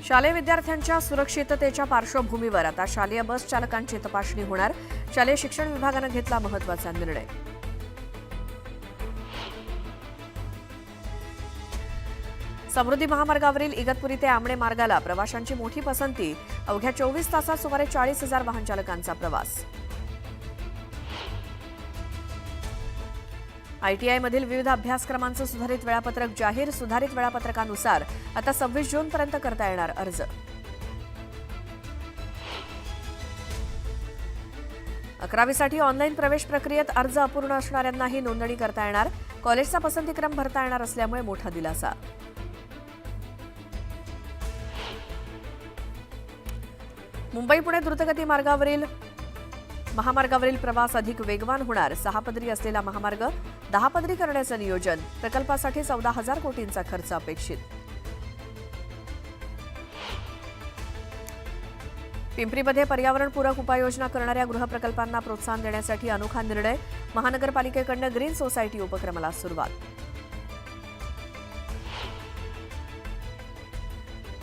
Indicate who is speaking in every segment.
Speaker 1: शालेय विद्यार्थ्यांच्या सुरक्षिततेच्या पार्श्वभूमीवर आता शालेय बस चालकांची तपासणी होणार. शालेय शिक्षण विभागाने घेतला महत्त्वाचा निर्णय. समृद्धी महामार्गावरील इगतपुरी ते आमणे मार्गाला प्रवाशांची मोठी पसंती. अवघ्या 24 तासात सुमारे 40,000 वाहन चालकांचा प्रवास. आयटीआयमधील विविध अभ्यासक्रमांचं सुधारित वेळापत्रक जाहीर. सुधारित वेळापत्रकानुसार आता 26 जूनपर्यंत करता येणार अर्ज. 11वीसाठी ऑनलाईन प्रवेश प्रक्रियेत अर्ज अपूर्ण असणाऱ्यांनाही नोंदणी करता येणार. कॉलेजचा पसंतीक्रम भरता येणार असल्यामुळे मोठा दिलासा. मुंबई पुणे द्रुतगती महामार्गावरील प्रवास अधिक वेगवान होणार. 6 पदरी असलेला महामार्ग 10 पदरी करण्याचं नियोजन. प्रकल्पासाठी 14,000 कोटींचा खर्च अपेक्षित. पिंपरीमध्ये पर्यावरणपूरक उपाययोजना करणाऱ्या गृहप्रकल्पांना प्रोत्साहन देण्यासाठी अनोखा निर्णय. महानगरपालिकेकडून ग्रीन सोसायटी उपक्रमाला सुरुवात.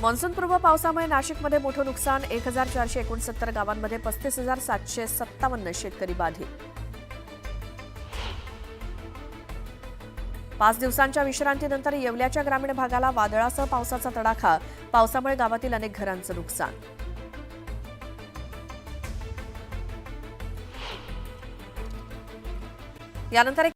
Speaker 1: मान्सूनपूर्व पावसामुळे नाशिकमध्ये मोठं नुकसान. 1,469 गावांमध्ये 35,757 शेतकरी बाधित. 5 दिवसांच्या विश्रांतीनंतर येवल्याच्या ग्रामीण भागाला वादळासह पावसाचा तडाखा. पावसामुळे गावातील अनेक घरांचं नुकसान. यानंतर